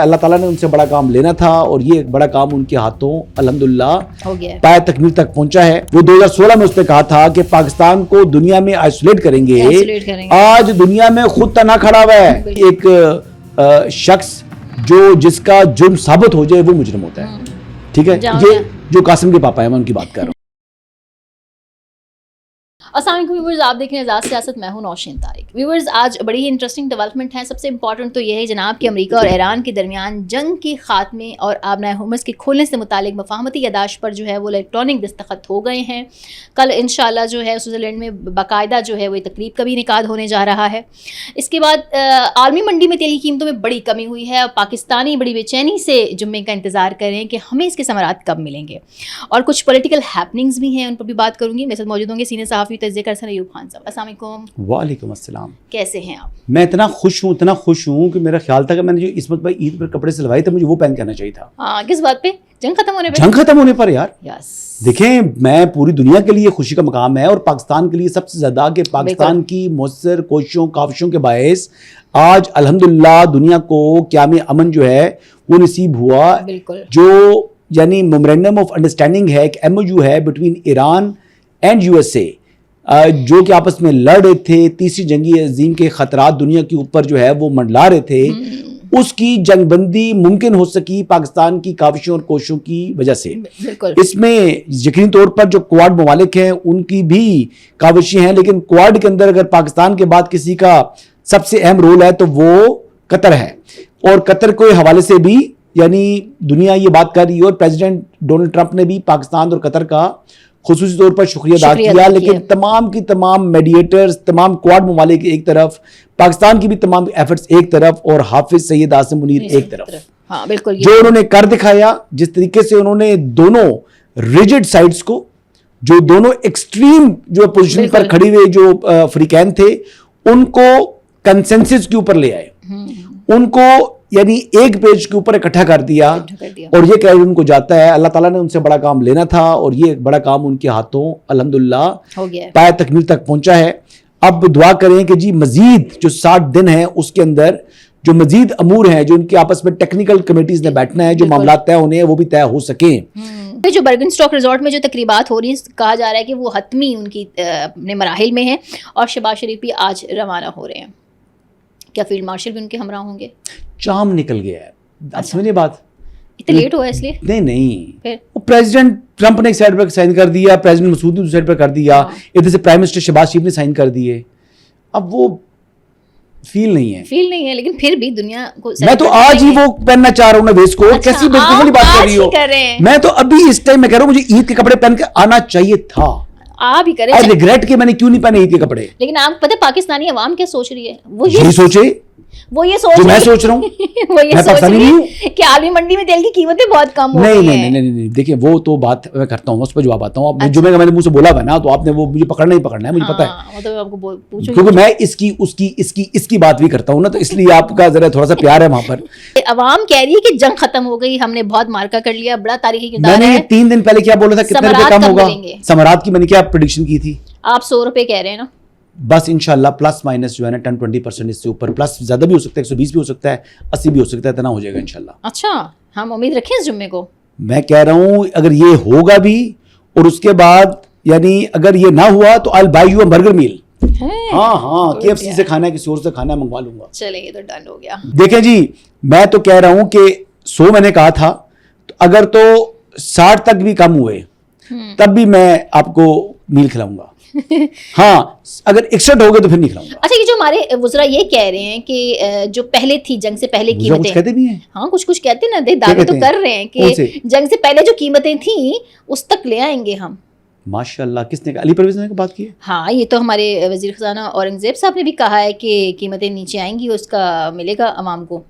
اللہ تعالیٰ نے ان سے بڑا کام لینا تھا اور یہ ایک بڑا کام ان کے ہاتھوں الحمدللہ پائے تکمیل تک پہنچا ہے. وہ 2016 میں اس نے کہا تھا کہ پاکستان کو دنیا میں آئسولیٹ کریں گے. آج دنیا میں خود تنہا کھڑا ہوا ہے. ایک شخص جس کا جرم ثابت ہو جائے وہ مجرم ہوتا ہے. ٹھیک ہے, یہ جو قاسم کے پاپا ہیں میں ان کی بات کر رہا ہوں. السلام علیکم ویورز, آپ دیکھ رہے ہیں آزاد سیاست, میں ہوں نوشین طارق. ویورز, آج بڑی ہی انٹرسٹنگ ڈیولپمنٹ ہے. سب سے امپورٹنٹ تو یہ ہے جناب کہ امریکہ اور ایران کے درمیان جنگ کے خاتمے اور آبنائے ہرمز کے کھولنے سے متعلق مفاہمتی یادداشت پر جو ہے وہ الیکٹرانک دستخط ہو گئے ہیں. کل انشاءاللہ جو ہے سوئٹزرلینڈ میں باقاعدہ جو ہے وہ تقریب کا بھی انعقاد ہونے جا رہا ہے. اس کے بعد عالمی منڈی میں تیل کی قیمتوں میں بڑی کمی ہوئی ہے اور پاکستانی بڑی بے چینی سے جمعے کا انتظار کر رہے ہیں کہ ہمیں اس کے ثمرات کب ملیں گے. اور کچھ پولیٹیکل ہیپننگز بھی ہیں, ان پر بھی بات کروں گی. میرے ساتھ موجود ہوں گے سینئر صحافی تجزیہ کار ایوب خان صاحب. السلام علیکم. وعلیکم السلام. کیسے ہیں آپ؟ میں اتنا خوش ہوں کہ میرا خیال تھا کہ میں نے جو عصمت بھائی عید پر کپڑے سلوائے تھے مجھے وہ پہن کے آنا چاہیے تھا. ہاں, کس بات پہ؟ جنگ ختم ہونے پر یار. یس, دیکھیں میں پوری دنیا کے لیے خوشی کا مقام ہے اور پاکستان کے لیے سب سے زیادہ کہ پاکستان کی مؤثر کوششوں کاوشوں کے باعث آج الحمدللہ دنیا کو قیام امن جو ہے وہ نصیب ہوا. جو یعنی میمورینڈم آف انڈرسٹینڈنگ ہے, ایک MOU ہے بٹوین ایران اینڈ USA, جو کہ آپس میں لڑ رہے تھے. تیسری جنگی عظیم کے خطرات دنیا کے اوپر جو ہے وہ منڈلا رہے تھے. اس کی جنگ بندی ممکن ہو سکی پاکستان کی کاوشوں اور کوششوں کی وجہ سے. اس میں یقینی طور پر جو کواد ممالک ہیں ان کی بھی کاوشیں ہیں, لیکن کواد کے اندر اگر پاکستان کے بعد کسی کا سب سے اہم رول ہے تو وہ قطر ہے. اور قطر کے حوالے سے بھی یعنی دنیا یہ بات کر رہی ہے اور پریزیڈنٹ ڈونلڈ ٹرمپ نے بھی پاکستان اور قطر کا خصوصی طور پر شکریہ ادا کیا. لیکن تمام کی تمام میڈیٹرز, تمام کواد ممالک ایک طرف, پاکستان کی بھی تمام ایفرٹس ایک طرف اور حافظ سید عاصم منیر ایک طرف. ہاں بالکل, جو انہوں نے کر دکھایا, جس طریقے سے انہوں نے دونوں ریجڈ سائڈز کو, جو دونوں ایکسٹریم جو پوزیشن پر کھڑی ہوئے جو فریقین تھے ان کو کنسنسس کے اوپر لے آئے, ان کو یعنی ایک پیج کے اوپر اکٹھا کر دیا اور یہ کہہ ان کو جاتا ہے. اللہ تعالیٰ نے ان سے بڑا کام لینا تھا اور یہ ایک بڑا کام ان کے ہاتھوں الحمدللہ پائے تکمیل تک پہنچا ہے. اب دعا کریں کہ جی مزید جو 60 دن ہیں اس کے اندر جو مزید امور ہیں جو ان کے آپس میں ٹیکنیکل کمیٹیز نے بیٹھنا ہے, جو معاملات طے ہونے ہیں وہ بھی طے ہو سکیں. جو برگن اسٹاک ریزورٹ میں جو تقریبات ہو رہی ہیں, کہا جا رہا ہے کہ وہ حتمی ان کی اپنے مراحل میں ہیں اور شہباز شریف بھی آج روانہ ہو رہے ہیں. کیا فیلڈ مارشل بھی ان کے ہمراہ ہوں گے؟ چام نکل گیا ہے. اب سمجھے بات, اتنا لیٹ ہوا ہے اس لیے نہیں وہ پریزیڈنٹ ٹرمپ نے ایک سائڈ پر سائن کر دیا, پریزیڈنٹ مسعود نے دوسری سائڈ پر کر دیا, ادھر سے پرائم منسٹر شہباز شریف نے سائن کر دیے. اب وہ فیل نہیں ہے لیکن پھر بھی دنیا کو میں تو آج ہی وہ پہننا چاہ رہا ہوں نا ویسٹ کوٹ. کیسی بالکل بات کر رہی ہو, میں تو ابھی اس ٹائم میں کہہ رہا ہوں مجھے عید کے کپڑے پہن کے آنا چاہیے تھا. آپ ہی کریں, ریگریٹ کہ میں نے کیوں نہیں پہنے عید کے کپڑے. لیکن آپ پتہ پاکستانی عوام کیا سوچ رہی ہے, وہ یہی سوچے وہ یہ سوچ جو میں سوچ رہا ہوں. وہ یہ سوچ رہی ہے کہ عالمی منڈی میں تیل کی قیمتیں بہت کم ہو گئی ہیں. نہیں دیکھیں وہ تو بات میں کرتا ہوں, اس پہ جواب آتا ہوں. جو میں نے منہ سے بولا ہے نا تو آپ نے وہ مجھے پکڑنا ہی پکڑنا ہے, مجھے پتا ہے, کیونکہ میں اس کی بات بھی کرتا ہوں نا, تو اس لیے آپ کا ذرا تھوڑا سا پیار ہے وہاں پر. عوام کہہ رہی ہے کہ جنگ ختم ہو گئی, ہم نے بہت مارکا کر لیا, بڑا تاریخی کردار ہے. میں نے 3 دن پہلے کیا بولا تھا, کتنے روپے کم ہوگا ثمرات کی, میں نے کیا پریڈکشن کی تھی؟ آپ 100 روپے کہہ رہے ہیں نا. بس انشاءاللہ پلس مائنس جو ہے نا 10-20% اس سے اوپر, پلس زیادہ بھی ہو سکتا ہے, 120 بھی ہو سکتا ہے, 80 بھی ہو سکتا ہے, اتنا ہو جائے گا انشاءاللہ. اچھا, ہم امید رکھیں اس جمعے کو. میں کہہ رہا ہوں اگر یہ ہوگا بھی اور اس کے بعد یعنی اگر یہ نہ ہوا تو I'll buy you a burger meal. ہاں KFC سے کھانا ہے, کسی اور سے کھانا ہے, منگوا لوں گا. چلیں یہ تو ڈن ہو گیا. دیکھیں جی میں تو کہہ رہا ہوں کہ 100 میں نے کہا تھا, اگر تو 60 تک بھی کم ہوئے تب بھی میں آپ کو میل کھلاؤں گا. ہاں اگر 61 ہو گئے تو پھر نہیں کھلاؤں گا. اچھا, یہ جو ہمارے وزراء یہ کہہ رہے ہیں کہ جو پہلے تھی جنگ سے پہلے قیمتیں, کچھ کہتے بھی ہیں, ہاں کچھ کہتے ہیں نا, دعوے تو کر رہے ہیں کہ جنگ سے پہلے جو قیمتیں تھیں اس تک لے آئیں گے ہم. ماشاءاللہ, کس نے کہا؟ علی پرویز نے بات کی ہے. ہاں یہ تو ہمارے وزیر خزانہ اورنگزیب صاحب نے بھی کہا ہے کہ قیمتیں نیچے آئیں گی, اس کا ملے گا عوام کو.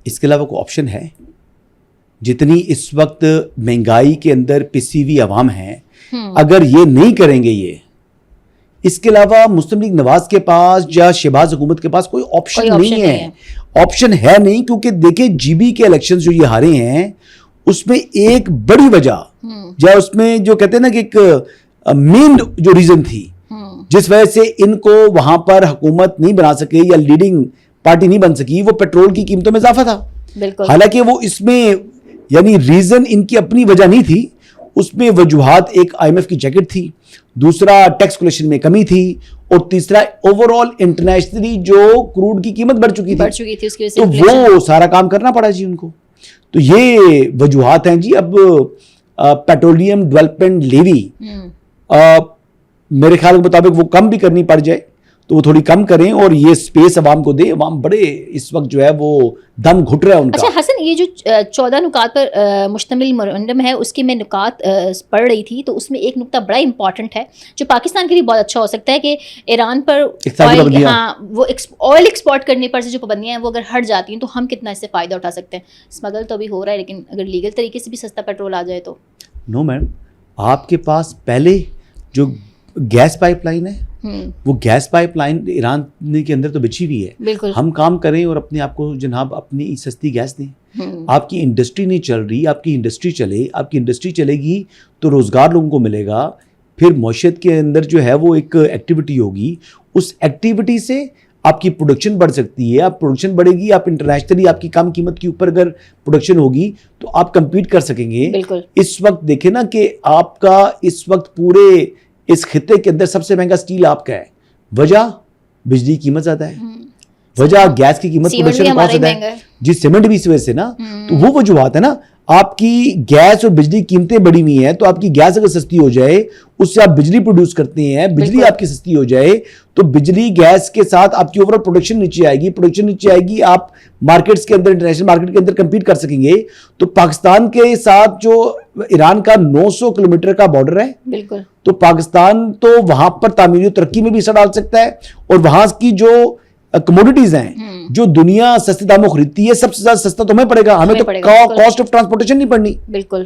اس کے علاوہ کوئی آپشن ہے؟ جتنی اس وقت مہنگائی کے اندر پسی ہوئی عوام ہیں, اگر یہ نہیں کریں گے یہ, اس کے علاوہ مسلم لیگ نواز کے پاس یا شہباز حکومت کے پاس کوئی آپشن نہیں ہے. آپشن ہے نہیں, کیونکہ دیکھیں GB کے الیکشن جو یہ ہارے ہیں اس میں ایک بڑی وجہ یا اس میں جو کہتے ہیں نا کہ ایک مین جو ریزن تھی جس وجہ سے ان کو وہاں پر حکومت نہیں بنا سکے یا لیڈنگ پارٹی نہیں بن سکی وہ پیٹرول کی قیمتوں میں اضافہ تھا. بالکل. حالانکہ وہ اس میں یعنی ریزن ان کی اپنی وجہ نہیں تھی, اس میں وجوہات ایک آئی ایم ایف کی جیکٹ تھی, دوسرا ٹیکس کلیکشن میں کمی تھی, اور تیسرا اوور آل انٹرنیشنلی جو کروڈ کی قیمت بڑھ چکی تھی اس کی وجہ سے تو وہ سارا کام کرنا پڑا جی ان کو. تو یہ وجوہات ہیں جی. اب پیٹرولیم ڈیولپمنٹ لیوی میرے خیال کے مطابق وہ کم بھی کرنی پڑ جائے تو وہ تھوڑی کم کریں اور یہ سپیس عوام کو دے. عوام بڑے اس وقت جو ہے وہ دم گھٹ رہا ہے ان کا. اچھا حسن, یہ جو 14 نکات پر مشتمل میمورنڈم ہے اس کے میں نکات پڑھ رہی تھی, تو اس میں ایک نکتہ بڑا امپورٹنٹ ہے جو پاکستان کے لیے بہت اچھا ہو سکتا ہے کہ ایران پر وہ آئل ایکسپورٹ کرنے پر سے جو پابندیاں ہیں وہ اگر ہٹ جاتی ہیں تو ہم کتنا اس سے فائدہ اٹھا سکتے ہیں. اسمگل تو ابھی ہو رہا ہے لیکن اگر لیگل طریقے سے بھی سستا پیٹرول آ جائے تو. نو میم, آپ کے پاس پہلے جو گیس پائپ لائن ہے وہ گیس پائپ لائن ایران کے اندر تو بچھی ہوئی ہے. بالکل. ہم کام کریں اور اپنے آپ کو جناب اپنی سستی گیس دیں. آپ کی انڈسٹری نہیں چل رہی, آپ کی انڈسٹری چلے, آپ کی انڈسٹری چلے گی تو روزگار لوگوں کو ملے گا, پھر معیشت کے اندر جو ہے وہ ایک ایکٹیویٹی ہوگی, اس ایکٹیویٹی سے آپ کی پروڈکشن بڑھ سکتی ہے. آپ پروڈکشن بڑھے گی, آپ انٹرنیشنلی آپ کی کم قیمت کے اوپر اگر پروڈکشن ہوگی تو آپ کمپیٹ کر سکیں گے. بالکل. اس وقت دیکھیں نا کہ آپ کا اس وقت پورے اس خطے کے اندر سب سے مہنگا سٹیل آپ کا ہے. وجہ بجلی کی قیمت زیادہ ہے, وجہ گیس کی قیمت پروڈکشن بہت زیادہ ہے جی, سیمنٹ بھی اس وجہ سے نا. تو وہ وجوہات ہے نا, آپ کی گیس اور بجلی قیمتیں بڑی ہوئی ہیں, تو آپ کی گیس اگر سستی ہو جائے, اس سے آپ بجلی پروڈیوس کرتے ہیں, بجلی آپ کی سستی ہو جائے تو بجلی گیس کے ساتھ آپ کی اوور آل پروڈکشن نیچے آئے گی, پروڈکشن نیچے آئے گی, آپ مارکیٹس کے اندر انٹرنیشنل مارکیٹ کے اندر کمپیٹ کر سکیں گے. تو پاکستان کے ساتھ جو ایران کا 900 کلومیٹر کا بارڈر ہے, بالکل, تو پاکستان تو وہاں پر تعمیری و ترقی میں بھی اثر ڈال سکتا ہے, اور وہاں کی جو کموڈیٹیز ہیں جو دنیا سستے داموں خریدتی ہے, سب سے زیادہ سستا تو ہمیں پڑے گا, ہمیں تو کاسٹ آف ٹرانسپورٹیشن نہیں پڑنی. بالکل,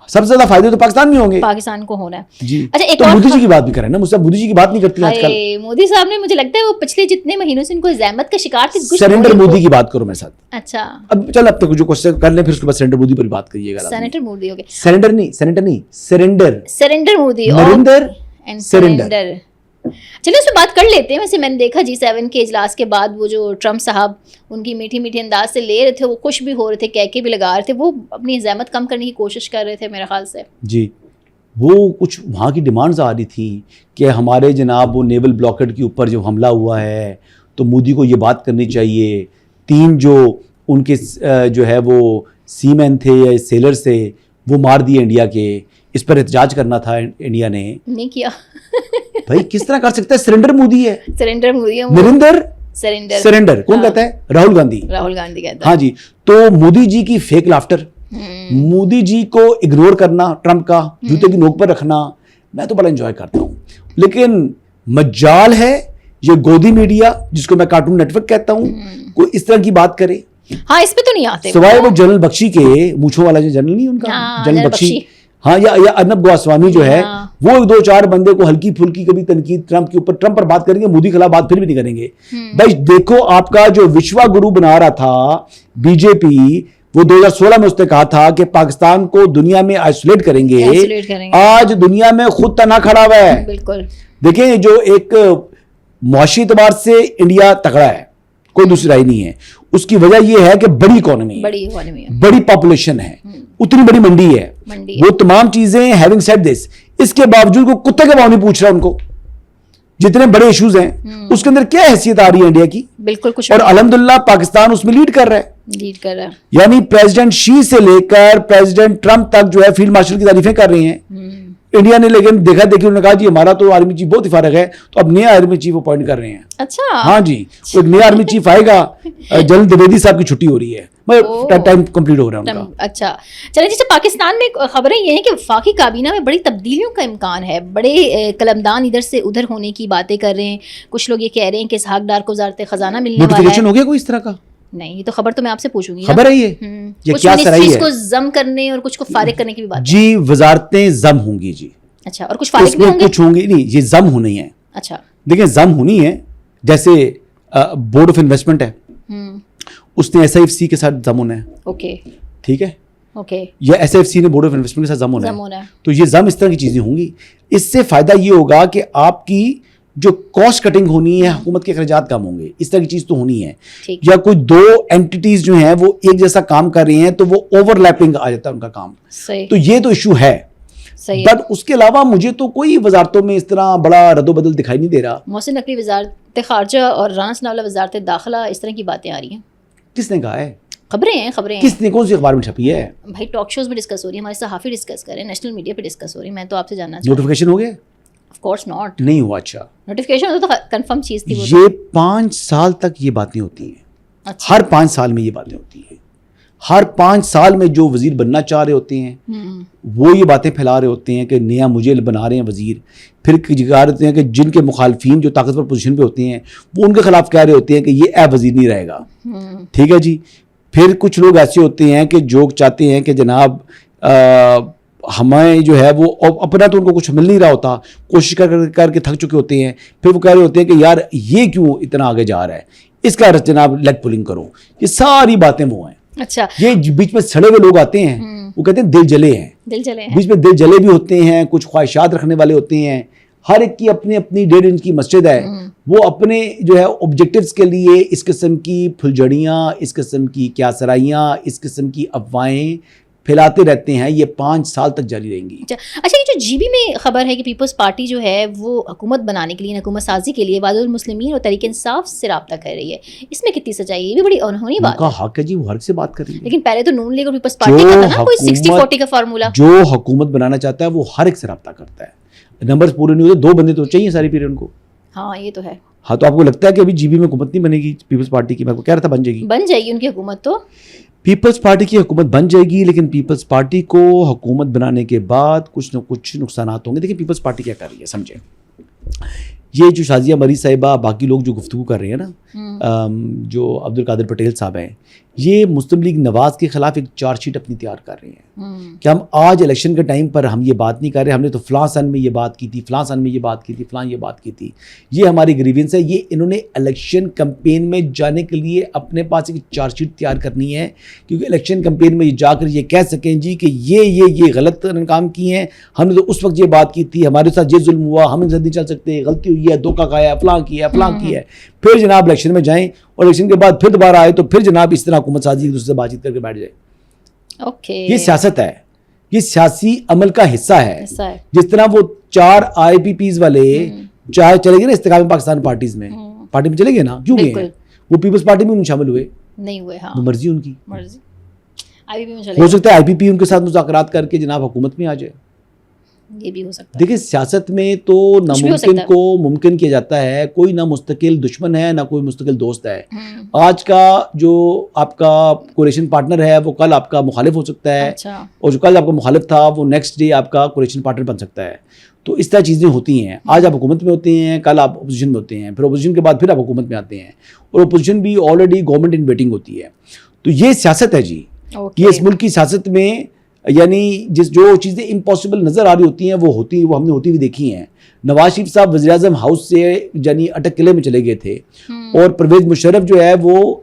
سب سے زیادہ فائدے تو پاکستان میں ہوں گے, پاکستان کو ہونا ہے جی. اچھا, ایک تو مودی جی کی بات بھی کریں نا, مجھ سے مودی جی کی بات نہیں کرتی آج کل. مودی صاحب نے مجھے لگتا ہے وہ پچھلے جتنے مہینوں سے ان کو زحمت کا شکار تھے. سرنڈر مودی کی بات کرو میرے ساتھ. اچھا, اب چل اب تک جو کوشچن کر لیں پھر اس کے بعد سرنڈر مودی پر بات کریے گا. سینیٹر مودی ہو گئے, سرنڈر نہیں سرنڈر مودی, نریندر سرنڈر. چلیں اس پہ بات کر لیتے ہیں. ویسے میں نے دیکھا G7 کے اجلاس کے بعد وہ جو ٹرمپ صاحب ان کی میٹھی میٹھی انداز سے لے رہے تھے, وہ خوش بھی ہو رہے تھے, کہہ کے بھی لگا رہے تھے, وہ اپنی زحمت کم کرنے کی کوشش کر رہے تھے میرے خیال سے. جی, وہ کچھ وہاں کی ڈیمانڈز آ رہی تھی کہ ہمارے جناب وہ نیول بلاکڈ کے اوپر جو حملہ ہوا ہے تو مودی کو یہ بات کرنی چاہیے. 3 جو ان کے جو ہے وہ سی مین تھے یا سیلر سے وہ مار دیے انڈیا کے, اس پر احتجاج کرنا تھا انڈیا نے, نہیں کیا. بھائی کس طرح کر سکتا ہے, سرنڈر مودی ہے, سرنڈر مودی ہے, نریندر سرنڈر کون کہتا ہے, راہل گاندھی کہتا ہے. ہاں جی, تو مودی جی کی فیک لافٹر, مودی جی کو اگنور کرنا, ٹرمپ کا جوتے کی نوک پر رکھنا, میں تو بڑا انجوائے کرتا ہوں. لیکن مجال ہے یہ گودی میڈیا جس کو میں کارٹون نیٹ ورک کہتا ہوں, کوئی اس طرح کی بات کرے. ہاں, اس پہ تو نہیں آتے سوائے وہ جنرل بخشی کے, مونچھوں والا جو جنرل نہیں ان کا, جنرل بخشی, ہاں, یا ارنب گوسوامی جو ہے, وہ 2-4 بندے کو ہلکی پھلکی کبھی تنقید ٹرمپ کے اوپر, ٹرمپ پر بات کریں گے, مودی کے خلاف بات پھر بھی نہیں کریں گے. بھائی دیکھو, آپ کا جو وشوا گرو بنا رہا تھا بی جے پی, وہ 2016 میں اس نے کہا تھا کہ پاکستان کو دنیا میں آئسولیٹ کریں گے, آج دنیا میں خود تنہا کھڑا ہوا ہے. بالکل, دیکھیں جو ایک معاشی اعتبار سے انڈیا تگڑا ہے, کوئی دوسری رائے نہیں ہے, اس کی وجہ یہ ہے کہ بڑی اکانومی ہے, بڑی پاپولیشن ہے, اتنی بڑی منڈی ہے, وہ تمام چیزیں. ہیونگ سیڈ دس, اس کے باوجود کو کتے کے بھاؤ نہیں پوچھ رہا ان کو, جتنے بڑے ایشوز ہیں اس کے اندر کیا حیثیت آ رہی ہے انڈیا کی. بالکل, اور الحمدللہ پاکستان اس میں لیڈ کر رہا ہے. یعنی پریزیڈنٹ شی سے لے کر پریزیڈنٹ ٹرمپ تک جو ہے فیلڈ مارشل کی تعریفیں کر رہے ہیں انڈیا نے. لیکن دیکھا دیکھی انہوں نے کہا جی ہمارا تو آرمی چیف بہت ہی فارغ ہے, تو اب نیا آرمی چیف اپوائنٹ کر رہے ہیں. اچھا, ہاں جی, ایک نیا آرمی چیف آئے گا, جنرل دویدی صاحب کی چھٹی ہو رہی ہے, ٹائم کمپلیٹ ہو رہا ہے ان کا. اچھا چلیں جی, پاکستان میں خبریں یہ ہیں کہ وفاقی کابینہ میں بڑی تبدیلیوں کا امکان ہے, بڑے قلمدان ادھر سے ادھر ہونے کی باتیں کر رہے ہیں. کچھ لوگ یہ کہہ رہے ہیں کہ اسحاق ڈار کو وزارت خزانہ ملنے والا ہے. نوٹیفیکیشن ہو گیا کوئی اس طرح کا؟ نہیں, یہ تو خبر تو میں آپ سے پوچھوں گی. خبر ہے یہ کیا سرائی ہے, کچھ کو ضم کرنے اور کچھ کو فارغ کرنے کی بھی بات جی. وزارتیں ضم ہوں گی جی. اچھا, اور کچھ فارغ بھی ہوں گے؟ کچھ ہوں گی نہیں, یہ ضم ہونی ہے. اچھا, دیکھیں ضم ہونی ہے, جیسے بورڈ آف انویسٹمنٹ ہے, اس نے ایس آئی ایف سی کے ساتھ ضم ہونا ہے. اوکے, ٹھیک ہے, اوکے, یا ایس آئی ایف سی نے بورڈ آف انویسٹمنٹ کے ساتھ ضم ہونا ہے. تو یہ ضم اس طرح کی چیزیں ہوں گی. اس سے فائدہ یہ ہوگا کہ آپ کی جو کاسٹ کٹنگ ہونی ہے, حکومت کے اخراجات کم ہوں گے, اس طرح کی چیز تو ہونی ہے. ٹھیک. یا کوئی دو اینٹیز جو ہیں وہ ایک جیسا کام کر رہی ہیں تو وہ اوور لیپنگ آ جاتا ہے ان کا کام. صحیح. تو یہ تو ایشو ہے. صحیح. بٹ اس کے علاوہ مجھے تو کوئی وزارتوں میں اس طرح بڑا رد و بدل دکھائی نہیں دے رہا. محسن نقوی وزارت خارجہ اور رانا ثناء اللہ وزارت داخلہ, اس طرح کی باتیں آ رہی ہیں. کس نے کہا ہے؟ خبریں ہیں, خبریں ہیں. کس نے, کون سی اخبار میں چھپی ہے؟ بھائی ٹاک شوز میں ڈسکس ہو رہی ہے, ہمارے صحافی ڈسکس کر رہے ہیں, نیشنل میڈیا پہ ڈسکس ہو رہی ہے. میں تو آپ سے جاننا چاہتا ہوں. نوٹیفیکیشن ہو گیا؟ Of course not. نہیں ہوا. اچھا, نوٹیفیکیشن ہوتا تو کنفرم چیز تھی. یہ 5 سال تک یہ باتیں ہوتی ہیں. اچھا. ہر 5 سال میں یہ باتیں ہوتی ہیں. ہر 5 سال میں جو وزیر بننا چاہ رہے ہوتے ہیں وہ یہ باتیں پھیلا رہے ہوتے ہیں کہ نیا مجھے بنا رہے ہیں وزیر. پھر کہا رہتے ہیں کہ جن کے مخالفین جو طاقتور پوزیشن پہ ہوتے ہیں وہ ان کے خلاف کہہ رہے ہوتے ہیں کہ یہ ایب وزیر نہیں رہے گا. ٹھیک ہے جی. پھر کچھ لوگ ایسے ہوتے ہیں کہ جو چاہتے ہیں کہ جناب ہمیں جو ہے وہ اپنا تو ان کو کچھ مل نہیں رہا ہوتا, کوشش کر کے تھک چکے ہوتے ہیں. پھر وہ کہہ رہے ہوتے ہیں کہ یار یہ کیوں اتنا آگے جا رہا ہے, اس کا جناب لیگ پولنگ کرو. یہ ساری باتیں وہ ہیں. اچھا. یہ بیچ میں سڑے ہوئے لوگ آتے ہیں, وہ کہتے ہیں دل جلے ہیں. دل جلے ہیں. بیچ میں دل جلے بھی ہوتے ہیں, کچھ خواہشات رکھنے والے ہوتے ہیں. ہر ایک کی اپنی اپنی 1.5 انچ کی مسجد ہے. وہ اپنے جو ہے آبجیکٹیوز کے لیے اس قسم کی پھلجھڑیاں, اس قسم کی کیا سرائیاں, اس قسم کی افواہیں پھیلاتے رہتے ہیں. یہ 5 سال تک جاری رہیں گی. اچھا, یہ جو جی بی میں خبر ہے کہ پیپلز پارٹی جو ہے وہ حکومت بنانے کے لیے, حکومت سازی کے لیے وحدت المسلمین اور تحریک انصاف سے رابطہ کر رہی ہے, اس میں کتنی سچائی ہے؟ یہ بھی بڑی انہونی بات ہے. ان کا حق ہے جی, وہ ہر سے بات کر رہی ہے. لیکن پہلے تو نون لیگ اور پیپلز پارٹی کا تھا نا کوئی 60-40 کا فارمولا. جو حکومت بنانا چاہتا ہے وہ ہر ایک سے رابطہ کرتا ہے. نمبرز پورے نہیں ہوتے, 2 بندے تو چاہیے ساری پیریڈ ان کو. ہاں یہ تو ہے. ہاں, تو آپ کو لگتا ہے کہ ابھی جی بی میں حکومت نہیں بنے گی پیپلز پارٹی کی؟ میں کو کہہ رہا تھا بن جائے گی. بن جائے گی ان کی حکومت. تو پیپلز پارٹی کی حکومت بن جائے گی, لیکن پیپلز پارٹی کو حکومت بنانے کے بعد کچھ نہ کچھ نقصانات ہوں گے. دیکھیں پیپلز پارٹی کیا کر رہی ہے, سمجھیں. یہ جو شازیہ مری صاحبہ, باقی لوگ جو گفتگو کر رہے ہیں نا, جو عبد القادر پٹیل صاحب ہیں, یہ مسلم لیگ نواز کے خلاف ایک چارج شیٹ اپنی تیار کر رہے ہیں کہ ہم آج الیکشن کے ٹائم پر ہم یہ بات نہیں کر رہے, ہم نے تو فلاں سن میں یہ بات کی تھی, فلاں سن میں یہ بات کی تھی, فلاں یہ بات کی تھی. یہ ہماری گریوینس ہے. یہ انہوں نے الیکشن کمپین میں جانے کے لیے اپنے پاس ایک چارج شیٹ تیار کرنی ہے, کیونکہ الیکشن کمپین میں یہ جا کر یہ کہہ سکیں جی کہ یہ غلط کام کیے ہیں, ہم نے تو اس وقت یہ بات کی تھی, ہمارے ساتھ یہ ظلم ہوا, ہم ان سے نہیں چل سکتے, غلطی ہوئی ہے, دھوکہ کھایا, فلاں کیا ہے, فلاں کیا ہے. پھر جناب الیکشن میں جائیں اور الیکشن کے بعد پھر دوبارہ آئے تو پھر جناب اس طرح حکومت سازی ایک دوسرے سے بات چیت کر کے بیٹھ جائے. یہ سیاست ہے, یہ سیاسی عمل کا حصہ ہے. جس طرح وہ 4 IPPs والے چاہے چلے گئے نا استقلال پاکستان پارٹیز میں, پارٹی میں چلے گئے نا, کیوں گئے ہیں؟ وہ پیپلز پارٹی میں شامل ہوئے نہیں ہوئے. ہاں, مرضی ان کی. ہو سکتا ہے IPP ان کے ساتھ مذاکرات کر کے جناب حکومت میں آ جائے. یہ بھی ہو سکتا ہے. دیکھیں سیاست میں تو ناممکن کو ممکن کیا جاتا ہے. کوئی نہ مستقل دشمن ہے, نہ کوئی مستقل دوست ہے. آج کا جو آپ کا کولیشن پارٹنر ہے وہ کل آپ کا مخالف ہو سکتا ہے, اور جو کل آپ کا مخالف تھا وہ نیکسٹ ڈے آپ کا کولیشن پارٹنر بن سکتا ہے. تو اس طرح چیزیں ہوتی ہیں. آج آپ حکومت میں ہوتے ہیں, کل آپ اپوزیشن میں ہوتے ہیں, پھر اپوزیشن کے بعد پھر آپ حکومت میں آتے ہیں, اور اپوزیشن بھی آلریڈی گورنمنٹ ان ویٹنگ ہوتی ہے. تو یہ سیاست ہے جی. یہ اس ملک کی سیاست میں یعنی جو چیزیں امپاسبل نظر آ رہی ہوتی ہیں وہ ہم نے ہوتی ہوئی دیکھی ہیں. نواز شریف صاحب وزیر اعظم ہاؤس سے یعنی اٹک قلعے میں چلے گئے تھے, اور پرویز مشرف جو ہے وہ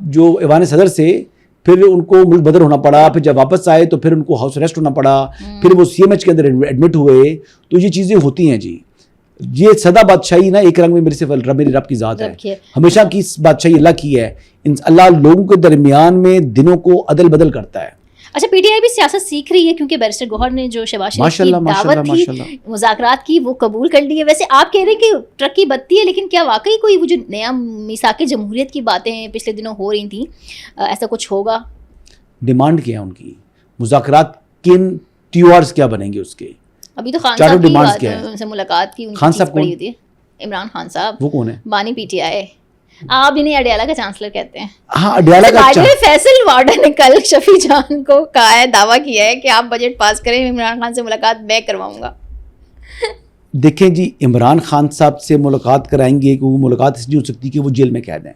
جو ایوان صدر سے پھر ان کو ملک بدر ہونا پڑا, پھر جب واپس آئے تو پھر ان کو ہاؤس اریسٹ ہونا پڑا, پھر وہ CMH کے اندر ایڈمٹ ہوئے. تو یہ چیزیں ہوتی ہیں جی. یہ سدا بادشاہی نا ایک رنگ میں میری رب کی ذات ہے. ہمیشہ کی بادشاہی اللہ کی ہے. اللہ لوگوں کے درمیان میں دنوں کو عدل بدل کرتا ہے. اچھا, PTI بھی سیاست سیکھ رہی ہے کیونکہ بیرسٹر گوہر نے جو شہباز شریف کی دعوت تھی مذاکرات کی وہ قبول کر لی ہے. ویسے آپ کہہ رہے ہیں کہ ٹرک کی بتی ہے, لیکن کیا واقعی کوئی وہ جو نیا میثاق جمہوریت کی باتیں پچھلے دنوں ہو رہی تھیں, ایسا کچھ ہوگا؟ ڈیمانڈ کیا ہے ان کی؟ مذاکرات کن TORs کیا بنیں گے اس کے؟ ابھی تو خان صاحب سے ملاقات کی, خان صاحب پڑی ہوئی ہے, عمران خان صاحب. وہ کون ہے؟ بانی PTI. آپ انہیں اڈیالہ کا چانسلر کہتے ہیں. ہاں, اڈیالہ کا چانسلر. فیصل وارڈن نے کل شفیع جان کو کہا ہے, دعویٰ کیا ہے کہ آپ بجٹ پاس کریں, عمران خان سے ملاقات میں کرواؤں گا. دیکھیں جی, عمران خان صاحب سے ملاقات کرائیں گے کہ وہ ملاقات اس لیے ہو سکتی کہ وہ جیل میں قید ہیں.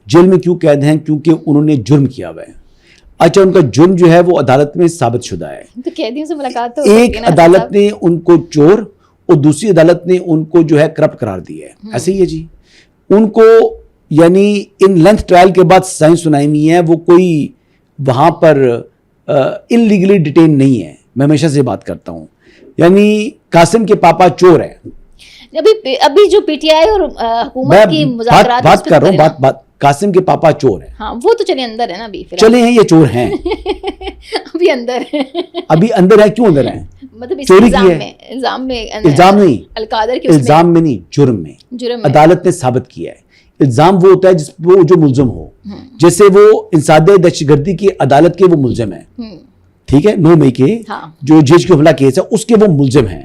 جیل میں کیوں قید ہیں؟ کیونکہ انہوں نے جرم کیا ہوا ہے. اچھا, ان کا جرم جو ہے وہ عدالت میں ثابت شدہ ہے. تو قیدیوں سے ملاقات تو ایک عدالت نے ان کو چور اور دوسری عدالت نے ان کو جو ہے کرپٹ قرار دیا ہے. ایسے ہی ہے جی. ان کو یعنی ان لینتھ ٹرائل کے بعد سزائیں سنائی ہوئی ہیں, وہ کوئی وہاں پر انلیگلی ڈیٹین نہیں ہے. میں ہمیشہ سے بات کرتا ہوں, یعنی قاسم کے پاپا چور ہے. ابھی جو پی ٹی آئی اور حکومت کی مذاکرات بات کر رہا ہوں, بات قاسم کے پاپا چور ہیں. ہاں وہ تو چلے اندر ہے نا, ابھی چلے ہیں, یہ چور ہیں ابھی اندر ہے. ابھی اندر ہے, کیوں اندر ہیں؟ مطلب چوری کی ہے, الزام نہیں, القادر کے الزام میں نہیں, جرم میں. عدالت نے ثابت کیا ہے. الزام وہ ہوتا ہے جس وہ جو ملزم ہو, جیسے وہ انسداد دہشت گردی کی عدالت کے وہ ملزم ہیں, ٹھیک ہے, 9 مئی کے جو جیش کے حملہ کیس ہے اس کے وہ ملزم ہیں.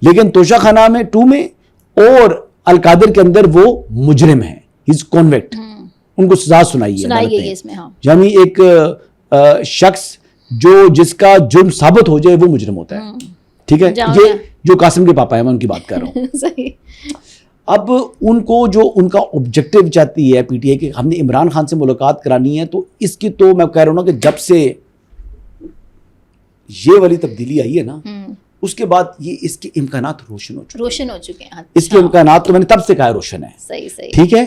لیکن توشہ خانہ میں 2 میں اور القادر کے اندر وہ مجرم ہیں, ہی از کنوکٹ. ان کو سزا سنائی ہے اس میں. یعنی ایک شخص جس کا جرم ثابت ہو جائے وہ مجرم ہوتا ہے, ٹھیک ہے. یہ جو قاسم کے پاپا ہیں میں ان کی بات کر رہا ہوں. اب ان کو جو ان کا آبجیکٹو چاہتی ہے پی ٹی آئی کہ ہم نے عمران خان سے ملاقات کرانی ہے, تو اس کی تو میں کہہ رہا ہوں نا کہ جب سے یہ والی تبدیلی آئی ہے نا اس کے بعد یہ اس کے امکانات روشن ہو چکے ہیں. اس کے امکانات تو میں نے تب سے کہا روشن ہے, ٹھیک ہے.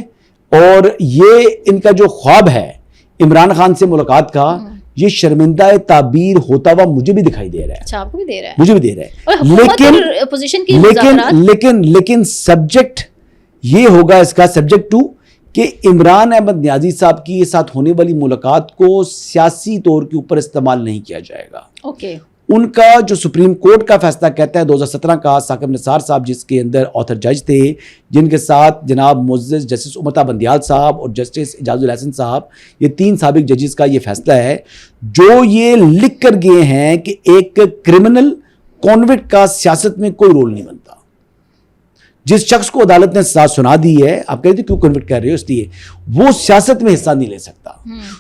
اور یہ ان کا جو خواب ہے عمران خان سے ملاقات کا, یہ شرمندہ تعبیر ہوتا ہوا مجھے بھی دکھائی دے رہا ہے. اچھا, آپ کو بھی دے رہا ہے؟ مجھے بھی دے رہا ہے. لیکن سبجیکٹ یہ ہوگا اس کا سبجیکٹ ٹو کہ عمران احمد نیازی صاحب کی ساتھ ہونے والی ملاقات کو سیاسی طور کے اوپر استعمال نہیں کیا جائے گا. اوکے. ان کا جو سپریم کورٹ کا فیصلہ کہتا ہے 2017 کا, ثاقب نثار صاحب جس کے اندر آتھر جج تھے, جن کے ساتھ جناب معزز جسٹس امتا بندیال صاحب اور جسٹس اعجاز الحسن صاحب, یہ 3 سابق ججز کا یہ فیصلہ ہے جو یہ لکھ کر گئے ہیں کہ ایک کرمنل کانوکٹ کا سیاست میں کوئی رول نہیں بنتا. جس شخص کو عدالت نے سزا سنا دی ہے, آپ کہتے ہیں کیوں کنوکٹ کر رہے ہو, اس لیے وہ سیاست میں حصہ نہیں لے سکتا.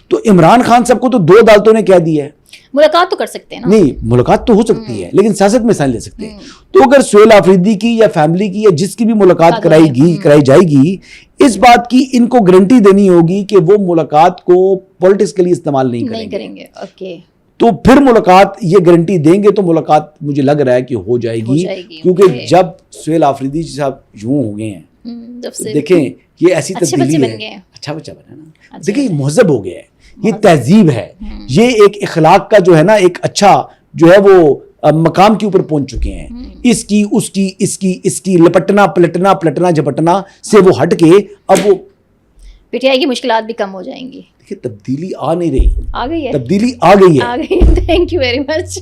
تو عمران خان صاحب کو تو 2 عدالتوں نے کہہ دیا ہے ملاقات تو کر سکتے ہیں نا, نہیں ملاقات تو ہو سکتی ہے لیکن سیاست میں حصہ نہیں لے سکتے. تو اگر سہیل آفریدی کی یا فیملی کی یا جس کی بھی ملاقات کرائی جائے گی, اس بات کی ان کو گارنٹی دینی ہوگی کہ وہ ملاقات کو پولیٹکس کے لیے استعمال نہیں کریں گے. اوکے. تو پھر ملاقات یہ گارنٹی دیں گے تو ملاقات مجھے لگ رہا ہے کہ ہو جائے گی, کیونکہ جب سہیل آفریدی صاحب یوں ہو گئے ہیں, دیکھیں یہ ایسی تبدیلی ہے, اچھا بچہ بنا نا, دیکھیں یہ مہذب ہو گیا ہے, یہ تہذیب ہے, یہ ایک اخلاق کا جو ہے نا ایک اچھا جو ہے وہ مقام کے اوپر پہنچ چکے ہیں. اس کی لپٹنا پلٹنا جھپٹنا سے وہ ہٹ کے اب وہ پی ٹی آئی کی مشکلات بھی کم ہو جائیں گی. دیکھیں تبدیلی آ نہیں رہی, آ گئی ہے, تبدیلی آ گئی ہے. Thank you very much.